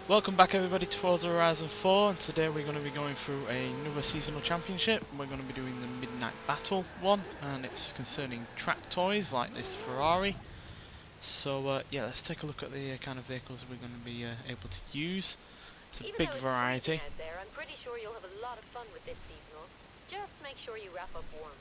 Welcome back everybody to Forza Horizon 4, and today we're going to be going through another seasonal championship. We're going to be doing the Midnight Battle one, and it's concerning track toys like this Ferrari. So yeah, let's take a look at the kind of vehicles we're going to be able to use. It's a big variety. I'm pretty sure you'll have a lot of fun with this seasonal. Just make sure you wrap up warm.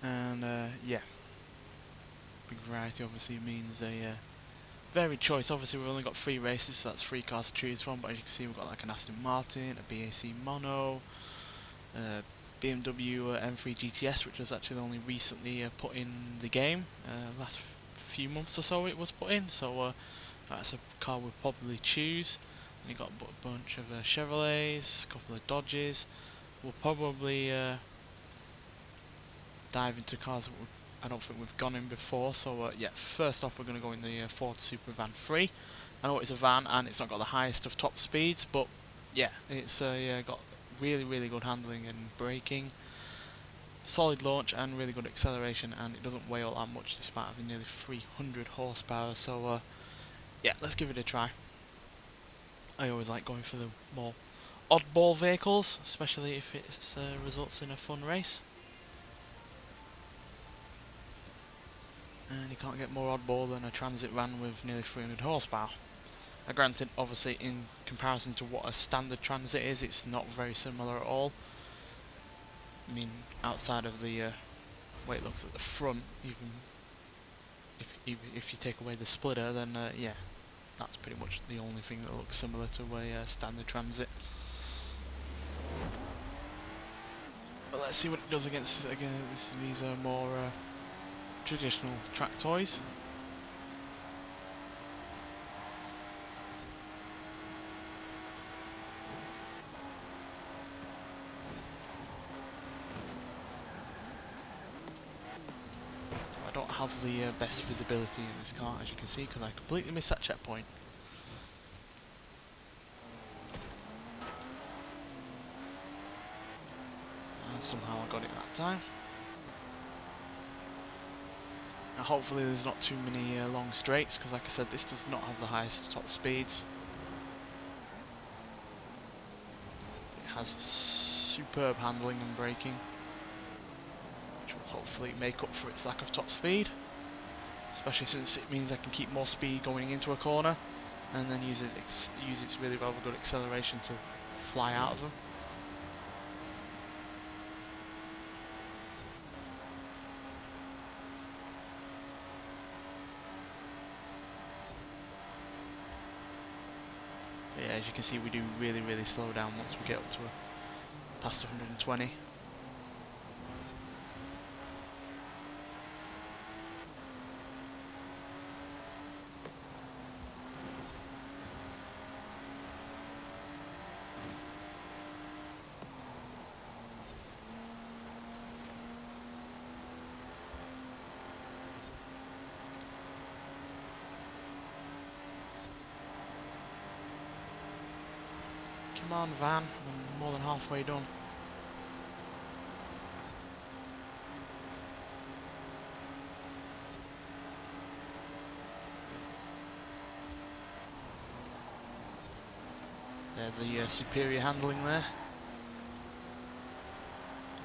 And yeah, big variety obviously means a varied choice. Obviously we've only got 3 races, so that's 3 cars to choose from, but as you can see we've got like an Aston Martin, a BAC Mono, BMW M3 GTS, which was actually only recently put in the game, last few months or so it was put in, so that's a car we'll probably choose. And you've got a bunch of Chevrolets, a couple of Dodges. We'll probably dive into cars that I don't think we've gone in before, so yeah, first off we're going to go in the Ford Super Van 3. I know it's a van and it's not got the highest of top speeds, but yeah, it's got really good handling and braking, solid launch and really good acceleration, and it doesn't weigh all that much despite having nearly 300 horsepower, so yeah, let's give it a try. I always like going for the more oddball vehicles, especially if it results in a fun race. And you can't get more oddball than a transit van with nearly 300 horsepower. Now granted, obviously in comparison to what a standard transit is, it's not very similar at all. I mean, outside of the way it looks at the front, even if you take away the splitter, then yeah, that's pretty much the only thing that looks similar to a standard transit. But let's see what it does against these more traditional track toys. So I don't have the best visibility in this car, as you can see, because I completely missed that checkpoint. And somehow I got it that time. Now hopefully there's not too many long straights, because like I said, this does not have the highest top speeds. It has superb handling and braking, which will hopefully make up for its lack of top speed, especially since it means I can keep more speed going into a corner and then use its really rather good acceleration to fly out of them. But yeah, as you can see, we do really slow down once we get up to past 120. Come on, van, I'm more than halfway done. There's the superior handling there.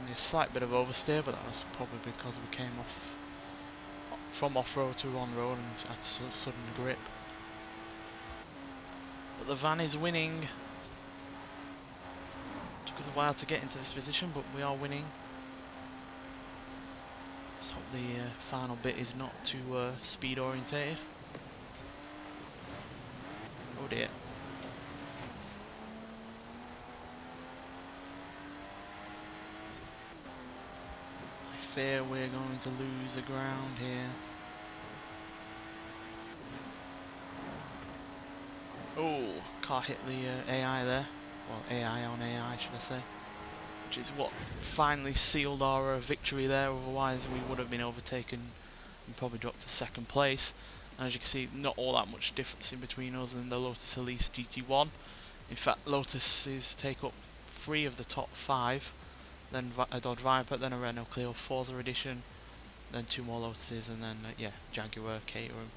Only a slight bit of oversteer, but that was probably because we came from off-road to on-road and had sudden grip. But the van is winning. Took us a while to get into this position, but we are winning. Let's hope the final bit is not too speed orientated. Oh dear. I fear we're going to lose the ground here. Oh, car hit the AI there. Well, AI on AI, should I say. Which is what finally sealed our victory there, otherwise we would have been overtaken and probably dropped to 2nd place. And as you can see, not all that much difference in between us and the Lotus Elise GT1. In fact, Lotuses take up 3 of the top 5, then a Dodge Viper, then a Renault Clio Forza Edition, then 2 more Lotuses, and then yeah, Jaguar, Caterham,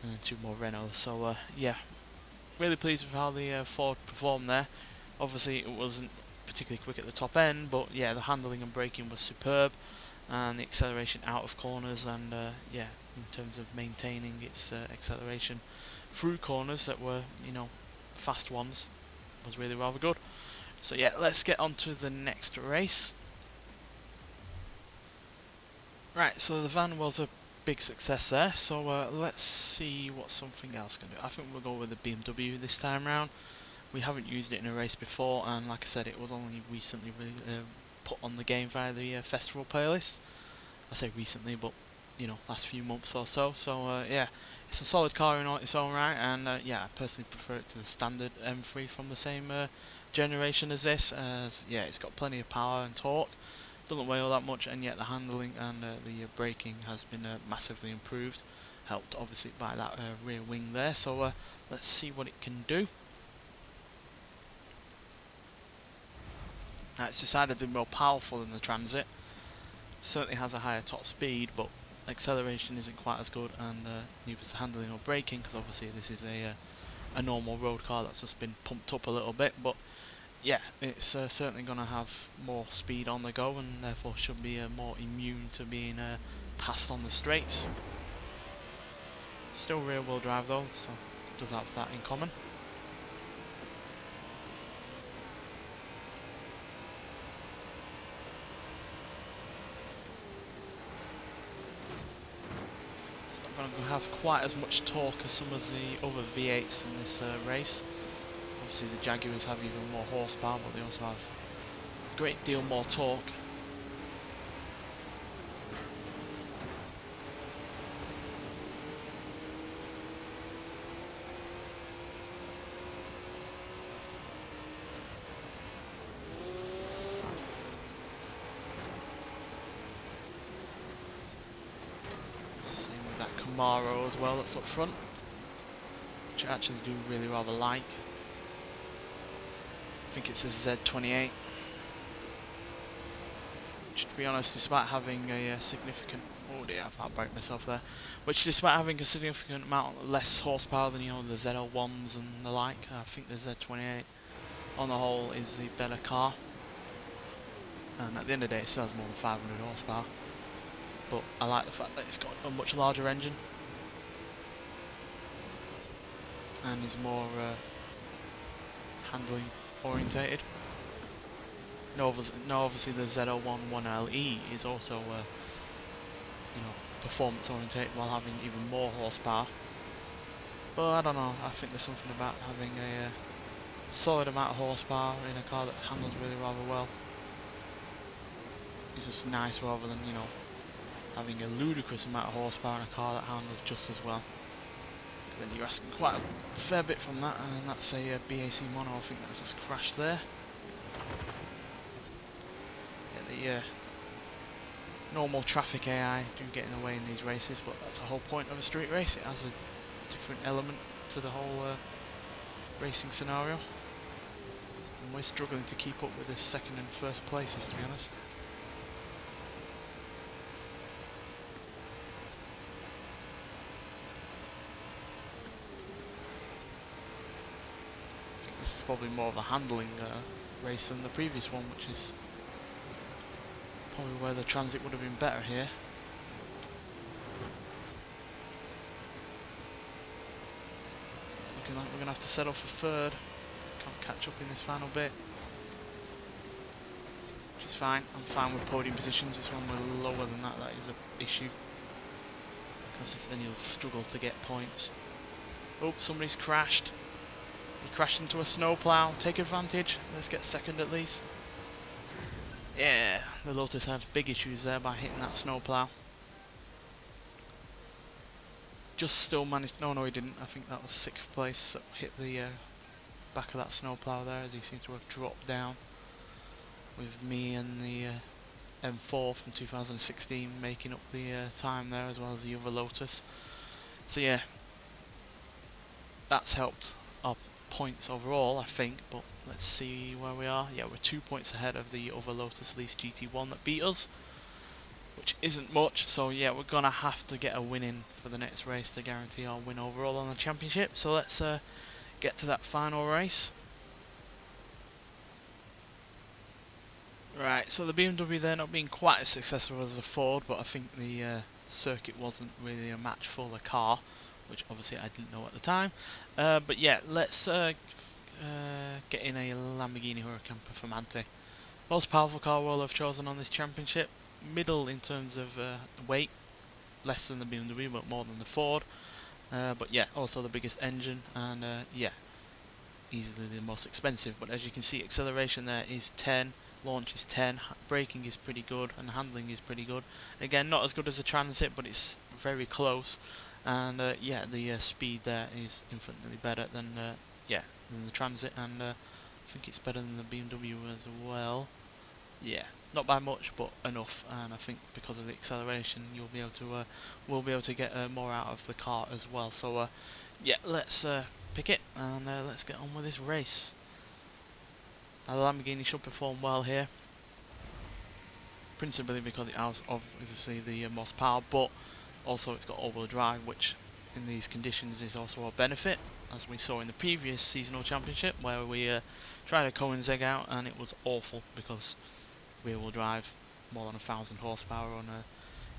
and then 2 more Renaults. So yeah, really pleased with how the Ford performed there. Obviously it wasn't particularly quick at the top end, but yeah, the handling and braking was superb, and the acceleration out of corners, and yeah, in terms of maintaining its acceleration through corners that were, you know, fast ones, was really rather good. So yeah, let's get on to the next race. Right, so the van was a big success there, so let's see what something else can do. I think we'll go with the BMW this time round. We haven't used it in a race before, and like I said, it was only recently put on the game via the festival playlist. I say recently, but you know, last few months or so. So yeah, it's a solid car in its own right, and yeah, I personally prefer it to the standard M3 from the same generation as this. As yeah, it's got plenty of power and torque, doesn't weigh all that much, and yet the handling and the braking has been massively improved, helped obviously by that rear wing there. So let's see what it can do. Now it's decidedly more powerful than the Transit. Certainly has a higher top speed, but acceleration isn't quite as good, and neither is handling or braking, because obviously this is a normal road car that's just been pumped up a little bit. But yeah, it's certainly going to have more speed on the go, and therefore should be more immune to being passed on the straights. Still rear wheel drive though, so it does have that in common. Going to have quite as much torque as some of the other V8s in this race. Obviously the Jaguars have even more horsepower, but they also have a great deal more torque. Camaro as well that's up front, which I actually do really rather like. I think it's a Z28, which, to be honest, despite having a significant, oh dear, I've outbraked myself there, which despite having a significant amount less horsepower than, you know, the ZL1s and the like, I think the Z28 on the whole is the better car, and at the end of the day it still has more than 500 horsepower. But I like the fact that it's got a much larger engine and is more handling orientated. Now obviously the ZL1 1LE is also you know, performance orientated while having even more horsepower. But I don't know, I think there's something about having a solid amount of horsepower in a car that handles really rather well. It's just nice rather than, you know, having a ludicrous amount of horsepower in a car that handles just as well. Then you're asking quite a fair bit from that, and that's a BAC mono. I think that's just crashed there. Yeah, the normal traffic AI do get in the way in these races, but that's the whole point of a street race. It has a different element to the whole racing scenario, and we're struggling to keep up with the second and first places, to be honest. This is probably more of a handling race than the previous one, which is probably where the Transit would have been better here. Looking like we're going to have to settle for third. Can't catch up in this final bit, which is fine. I'm fine with podium positions. It's when we're lower than that is an issue, because then you'll struggle to get points. Oh, somebody's crashed. He crashed into a snowplow. Take advantage. Let's get second at least. Yeah, the Lotus had big issues there by hitting that snowplow. Just still managed. No, he didn't. I think that was 6th place that hit the back of that snowplow there, as he seemed to have dropped down. With me and the M4 from 2016 making up the time there, as well as the other Lotus. So yeah, that's helped our points overall, I think, but let's see where we are. Yeah, we're 2 points ahead of the other Lotus Lease GT1 that beat us, which isn't much. So yeah, we're gonna have to get a win in for the next race to guarantee our win overall on the championship. So let's get get to that final race. Right, so the BMW there not being quite as successful as the Ford, but I think the circuit wasn't really a match for the car, which obviously I didn't know at the time. But yeah, let's get in a Lamborghini Huracan Performante. Most powerful car we'll have chosen on this championship. Middle in terms of weight, less than the BMW but more than the Ford. But yeah, also the biggest engine, and yeah, easily the most expensive. But as you can see, acceleration there is 10, launch is 10, braking is pretty good, and handling is pretty good. Again, not as good as the Transit, but it's very close. And yeah, the speed there is infinitely better than than the Transit, and I think it's better than the BMW as well. Yeah, not by much, but enough. And I think because of the acceleration, you'll be able to we'll be able to get more out of the car as well. So yeah, let's pick it and let's get on with this race. Now, the Lamborghini should perform well here, principally because it has obviously the most power, but also it's got all-wheel drive, which in these conditions is also a benefit, as we saw in the previous seasonal championship where we tried a Cohen's egg out and it was awful because rear-wheel drive, more than 1,000 horsepower on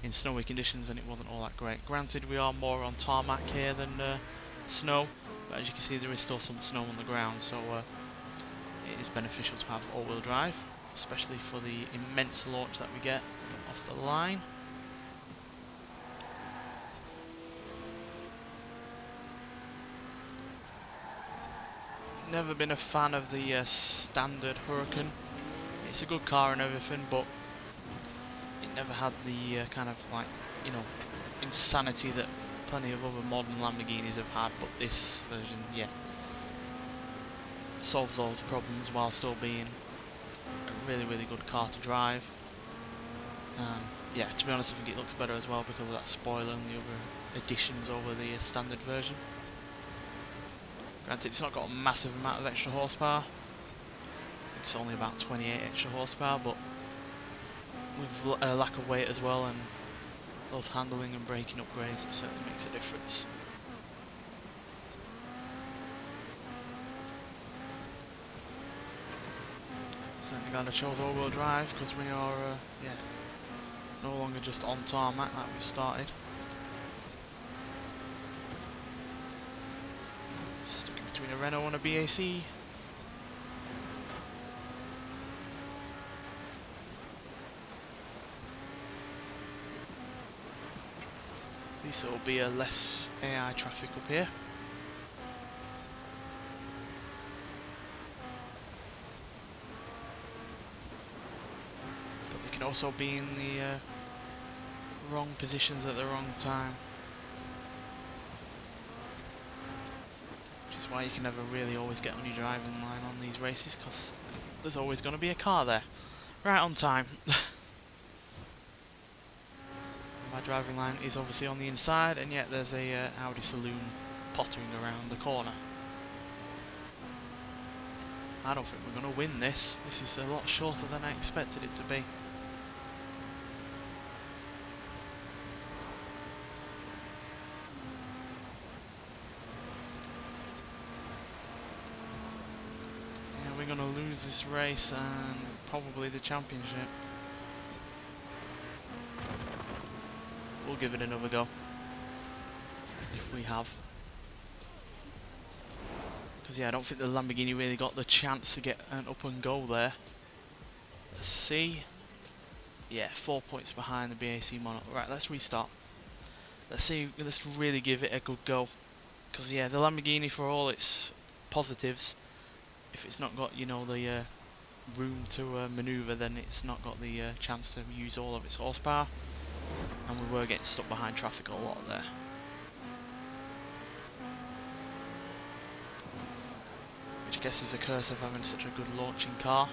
in snowy conditions, and it wasn't all that great. Granted, we are more on tarmac here than snow, but as you can see there is still some snow on the ground, so it is beneficial to have all-wheel drive, especially for the immense launch that we get off the line. Never been a fan of the standard Huracan. It's a good car and everything, but it never had the kind of like, you know, insanity that plenty of other modern Lamborghinis have had. But this version, yeah, solves those problems while still being a really, really good car to drive. And yeah, to be honest, I think it looks better as well because of that spoiler and the other additions over the standard version. Granted, it's not got a massive amount of extra horsepower. It's only about 28 extra horsepower, but with a lack of weight as well and those handling and braking upgrades, it certainly makes a difference. Certainly glad I chose all-wheel drive because we are yeah, no longer just on tarmac like we started. Stuck in between a Renault and a BAC. At least it will be a less AI traffic up here. But they can also be in the wrong positions at the wrong time. Which is why you can never really always get on your driving line on these races, because there's always going to be a car there. Right on time. My driving line is obviously on the inside, and yet there's a Audi saloon pottering around the corner. I don't think we're going to win this. This is a lot shorter than I expected it to be. Yeah, we're going to lose this race and probably the championship. We'll give it another go, if we have. Because yeah, I don't think the Lamborghini really got the chance to get an up and go there. Let's see. Yeah, 4 points behind the BAC Monarch. Right, let's restart. Let's see, let's really give it a good go. Because yeah, the Lamborghini, for all its positives, if it's not got, you know, the room to manoeuvre, then it's not got the chance to use all of its horsepower. And we were getting stuck behind traffic a lot there. Which I guess is the curse of having such a good launching car.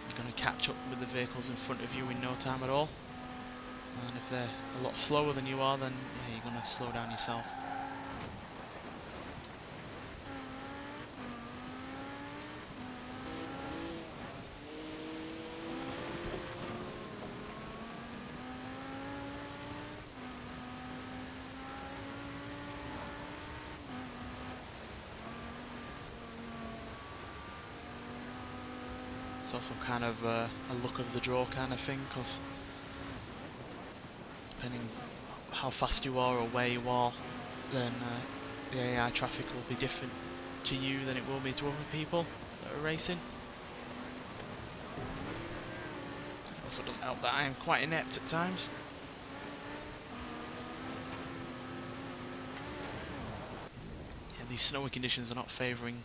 You're going to catch up with the vehicles in front of you in no time at all. And if they're a lot slower than you are, then yeah, you're going to slow down yourself. It's also kind of a luck of the draw kind of thing, because depending how fast you are or where you are, then the AI traffic will be different to you than it will be to other people that are racing. Also doesn't help that I am quite inept at times. Yeah, these snowy conditions are not favouring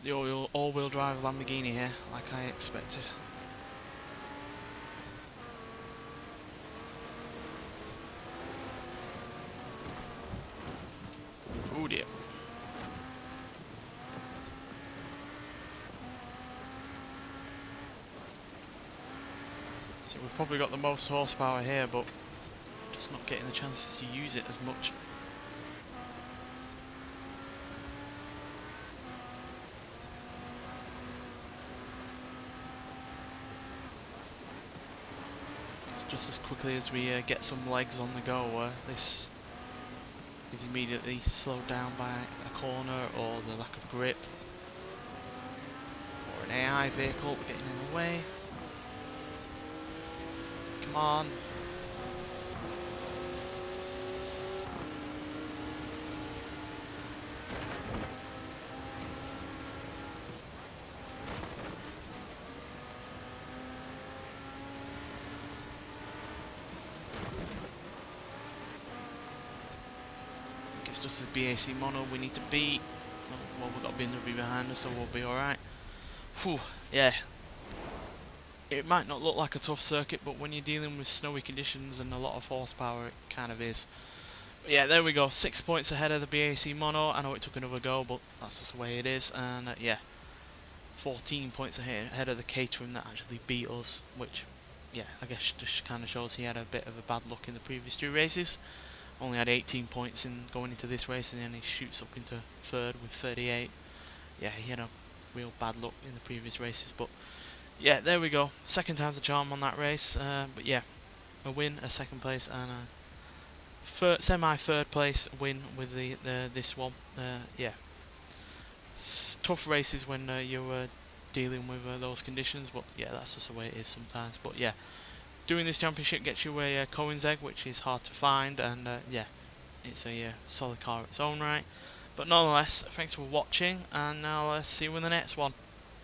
the all-wheel drive Lamborghini here, like I expected. Oh dear. So we've probably got the most horsepower here, but just not getting the chances to use it as much. Just as quickly as we get some legs on the go, this is immediately slowed down by a corner or the lack of grip, or an AI vehicle getting in the way. Come on. It's just the BAC mono we need to beat. Well, we've got BMW behind us, so we'll be alright. Whew, yeah. It might not look like a tough circuit, but when you're dealing with snowy conditions and a lot of horsepower, it kind of is. But yeah, there we go. 6 points ahead of the BAC mono. I know it took another go, but that's just the way it is. And yeah, 14 points ahead of the catering that actually beat us, which, yeah, I guess just kind of shows he had a bit of a bad luck in the previous 2 races. Only had 18 points in going into this race, and then he shoots up into third with 38. Yeah, he had a real bad luck in the previous races, but yeah, there we go. Second time's a charm on that race. But yeah, a win, a second place, and a semi-third place win with this one. Yeah, tough races when you're dealing with those conditions, but yeah, that's just the way it is sometimes. But yeah, doing this championship gets you a Cohen's egg, which is hard to find, and yeah, it's a solid car in its own right. But nonetheless, thanks for watching, and now see you in the next one.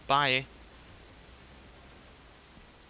Bye.